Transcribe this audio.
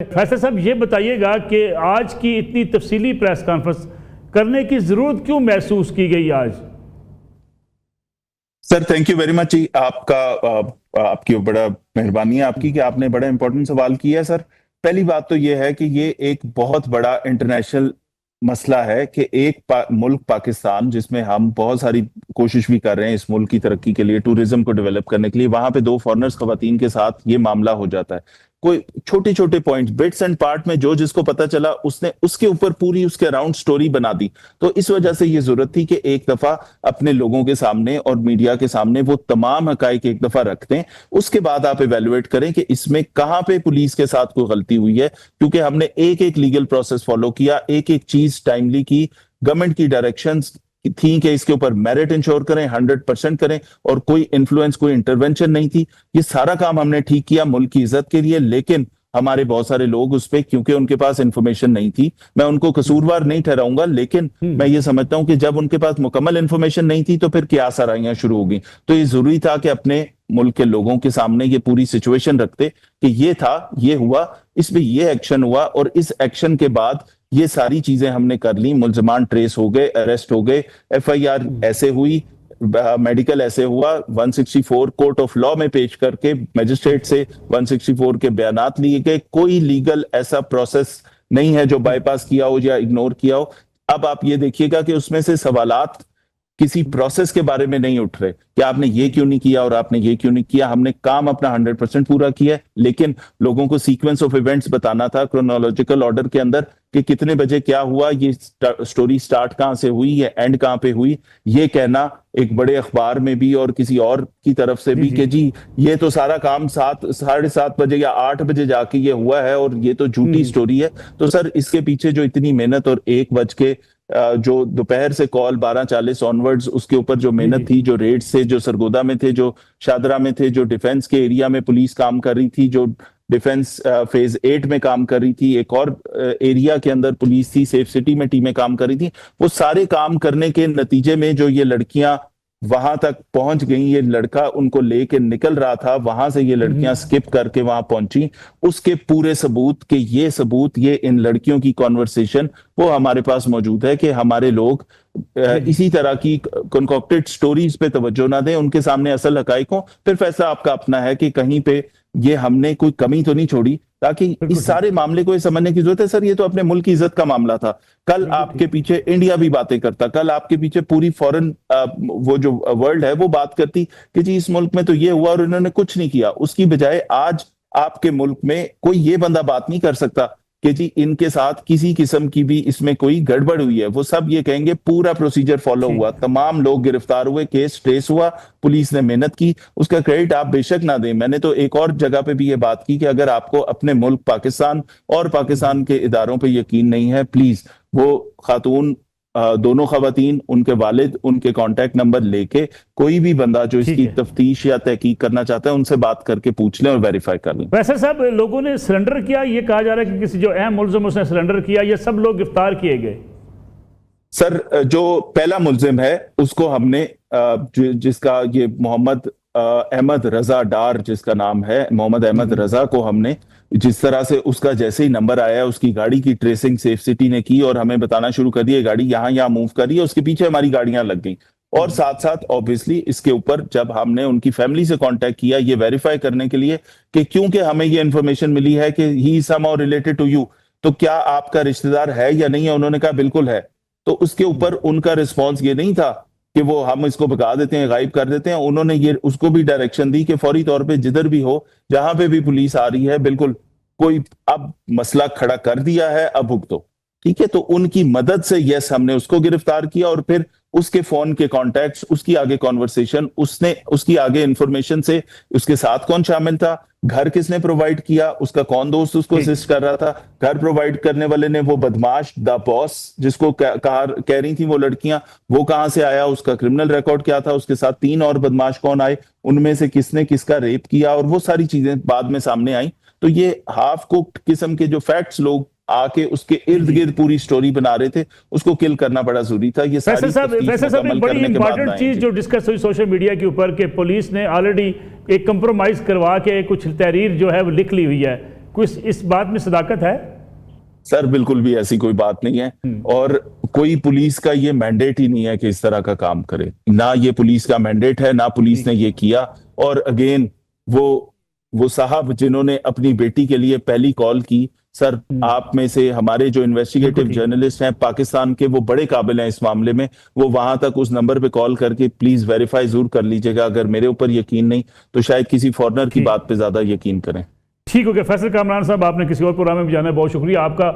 फैसल साहब ये बताइएगा कि आज की इतनी तफसीली प्रेस कॉन्फ्रेंस करने की जरूरत क्यों महसूस की गई आज? Sir thank you very much. आपका आपकी बड़ा मेहरबानी है आपकी कि आपने बड़ा इंपॉर्टेंट सवाल किया है सर। पहली बात तो ये है कि ये एक बहुत बड़ा इंटरनेशनल मसला है कि मुल्क पाकिस्तान, जिसमें हम बहुत सारी कोशिश भी कर रहे हैं इस मुल्क की तरक्की के लिए, टूरिज्म को डेवलप करने के लिए, वहां पे दो फॉरेनर्स खवातीन के साथ ये मामला हो जाता है। कोई छोटे छोटे पॉइंट्स, बिट्स एंड पार्ट में जो जिसको पता चला उसने उसके ऊपर पूरी उसके अराउंड स्टोरी बना दी। तो इस वजह से ये जरूरत थी कि एक दफा अपने लोगों के सामने और मीडिया के सामने वो तमाम हकाइक एक दफा रख दें, उसके बाद आप इवेलुएट करें कि इसमें कहां पे पुलिस के साथ कोई गलती हुई है। क्योंकि हमने एक एक लीगल प्रोसेस फॉलो किया, एक एक चीज टाइमली की, गवर्नमेंट की डायरेक्शंस थी कि इसके ऊपर मेरिट इंश्योर करें, 100% करें, और कोई इन्फ्लुएंस, कोई इंटरवेंशन नहीं थी। ये सारा काम हमने ठीक किया मुल्क की इज्जत के लिए। लेकिन हमारे बहुत सारे लोग उस पर, क्योंकि उनके पास इंफॉर्मेशन नहीं थी, मैं उनको कसूरवार नहीं ठहराऊंगा, लेकिन मैं ये समझता हूं कि जब उनके पास मुकम्मल इंफॉर्मेशन नहीं थी तो फिर क्या सराहियां शुरू होगी। तो ये जरूरी था कि अपने मुल्क के लोगों के सामने ये पूरी सिचुएशन रखते कि ये था, ये हुआ, इसमें ये एक्शन हुआ, और इस एक्शन के बाद ये सारी चीजें हमने कर ली। मुल्जिमान ट्रेस हो गए, अरेस्ट हो गए, FIR ऐसे हुई, मेडिकल ऐसे हुआ, 164 कोर्ट ऑफ लॉ में पेश करके मजिस्ट्रेट से 164 के बयानात लिए गए। कोई लीगल ऐसा प्रोसेस नहीं है जो बाईपास किया हो या इग्नोर किया हो। अब आप ये देखिएगा कि उसमें से सवालात किसी प्रोसेस के बारे में नहीं उठ रहे कि आपने ये क्यों नहीं किया और आपने ये क्यों नहीं किया। हमने काम अपना 100% पूरा किया है, लेकिन लोगों को सीक्वेंस ऑफ इवेंट्स बताना था क्रोनोलॉजिकल ऑर्डर के अंदर कि कितने बजे क्या हुआ, ये स्टोरी स्टार्ट कहां से हुई, ये एंड कहां पे हुई। ये कहना एक बड़े अखबार में भी और किसी और की तरफ से भी कि जी ये तो सारा काम 7-7:30 बजे या 8 बजे जाके ये हुआ है और ये तो झूठी स्टोरी है। तो सर इसके पीछे जो इतनी मेहनत, और 1 बज के जो दोपहर से कॉल 12:40 ऑनवर्ड्स, उसके ऊपर जो मेहनत थी, जो रेड से, जो सरगोदा में थे, जो शादरा में थे, जो डिफेंस के एरिया में पुलिस काम कर रही थी, जो डिफेंस फेज 8 में काम कर रही थी, एक और एरिया के अंदर पुलिस थी, सेफ सिटी में टीमें काम कर रही थी, वो सारे काम करने के नतीजे में जो ये लड़कियां वहां तक पहुंच गई, ये लड़का उनको लेके निकल रहा था, वहां से ये लड़कियां स्किप करके वहां पहुंची, उसके पूरे सबूत के ये इन लड़कियों की कॉन्वर्सेशन वो हमारे पास मौजूद है कि हमारे लोग इसी तरह की कंकॉक्टेड स्टोरीज पे तवज्जो ना दें, उनके सामने असल हकाइक हो। फिर फैसला आपका अपना है कि कहीं पे ये हमने कोई कमी तो नहीं छोड़ी, ताकि इस सारे मामले को ये समझने की जरूरत है सर, ये तो अपने मुल्क की इज्जत का मामला था। कल आपके पीछे इंडिया भी बातें करता, कल आपके पीछे पूरी फॉरेन वो जो वर्ल्ड है वो बात करती कि जी इस मुल्क में तो ये हुआ और इन्होंने कुछ नहीं किया। उसकी बजाय आज आपके मुल्क में कोई ये बंदा बात नहीं कर सकता कि जी इनके साथ किसी किस्म की भी इसमें कोई गड़बड़ हुई है। वो सब ये कहेंगे पूरा प्रोसीजर फॉलो हुआ, तमाम लोग गिरफ्तार हुए, केस ट्रेस हुआ, पुलिस ने मेहनत की, उसका क्रेडिट आप बेशक ना दें। मैंने तो एक और जगह पे भी ये बात की कि अगर आपको अपने मुल्क पाकिस्तान और पाकिस्तान के इदारों पे यकीन नहीं है, प्लीज वो खातून, दोनों खवातीन, उनके वालिद, उनके कांटेक्ट नंबर लेके कोई भी बंदा जो इसकी तफ्तीश या तहकीक करना चाहता है उनसे बात करके पूछ लें और वेरीफाई कर लें। वैसे साहब लोगों ने सरेंडर किया, ये कहा जा रहा है कि किसी जो अहम मुल्जिम उसने सरेंडर किया, ये सब लोग गिरफ्तार किए गए? सर जो पहला मुल्जिम है उसको हमने जिसका ये मोहम्मद अहमद रजा डार, जिसका नाम है मोहम्मद अहमद रजा, को हमने जिस तरह से उसका जैसे ही नंबर आया उसकी गाड़ी की ट्रेसिंग सेफ सिटी ने की और हमें बताना शुरू कर दिया गाड़ी यहाँ यहाँ मूव कर रही है, उसके पीछे हमारी गाड़ियां लग गई। और साथ साथ ऑब्वियसली इसके ऊपर जब हमने उनकी फैमिली से कांटेक्ट किया ये वेरीफाई करने के लिए कि क्योंकि हमें ये इंफॉर्मेशन मिली है कि ही समहाउ रिलेटेड टू यू, तो क्या आपका रिश्तेदार है या नहीं है, उन्होंने कहा बिल्कुल है। तो उसके ऊपर उनका रिस्पॉन्स ये नहीं था कि वो हम इसको भगा देते हैं, गायब कर देते हैं। उन्होंने ये उसको भी डायरेक्शन दी कि फौरी तौर पे जिधर भी हो, जहां पे भी पुलिस आ रही है, बिल्कुल कोई अब मसला खड़ा कर दिया है, अब भुगतो, ठीक है। तो उनकी मदद से यस हमने उसको गिरफ्तार किया और फिर उसके फोन के कॉन्टैक्ट्स, उसकी आगे कॉन्वर्सेशन, उसने उसकी आगे इंफॉर्मेशन से उसके साथ कौन शामिल था, घर किसने प्रोवाइड किया, उसका कौन दोस्त उसको असिस्ट कर रहा था, घर प्रोवाइड करने वाले ने वो बदमाश द बॉस जिसको कह रही थी वो लड़कियां, वो कहां से आया, उसका क्रिमिनल रिकॉर्ड क्या था, उसके साथ 3 और बदमाश कौन आए, उनमें से किसने किसका रेप किया, और वो सारी चीजें बाद में सामने आई। तो ये हाफ कुक्ड किस्म के जो फैक्ट्स लोग आके उसके इर्द गिर्द पूरी स्टोरी बना रहे थे, उसको किल करना बड़ा जरूरी था। ये सारी बड़ी इंपॉर्टेंट चीज जो डिस्कस हुई सोशल मीडिया के ऊपर कि पुलिस ने ऑलरेडी एक कंप्रोमाइज करवा के कुछ तहरीर जो है वो लिख ली हुई है, कोई इस बात में सदाकत है? सर बिल्कुल भी ऐसी कोई बात नहीं है, और कोई पुलिस का ये मैंडेट ही नहीं है कि इस तरह का काम करे। ना ये पुलिस का मैंडेट है, ना पुलिस ने ये किया। और अगेन वो साहब जिन्होंने अपनी बेटी के लिए पहली कॉल की, सर आप में से हमारे जो इन्वेस्टिगेटिव जर्नलिस्ट हैं पाकिस्तान के, वो बड़े काबिल हैं इस मामले में। वो वहां तक उस नंबर पे कॉल करके प्लीज वेरीफाई जरूर कर लीजिएगा। अगर मेरे ऊपर यकीन नहीं तो शायद किसी फॉरेनर की बात पे ज्यादा यकीन करें। ठीक हो गया फैसल कामरान साहब, आपने किसी और प्रोग्राम में भी जाना है, बहुत शुक्रिया आपका।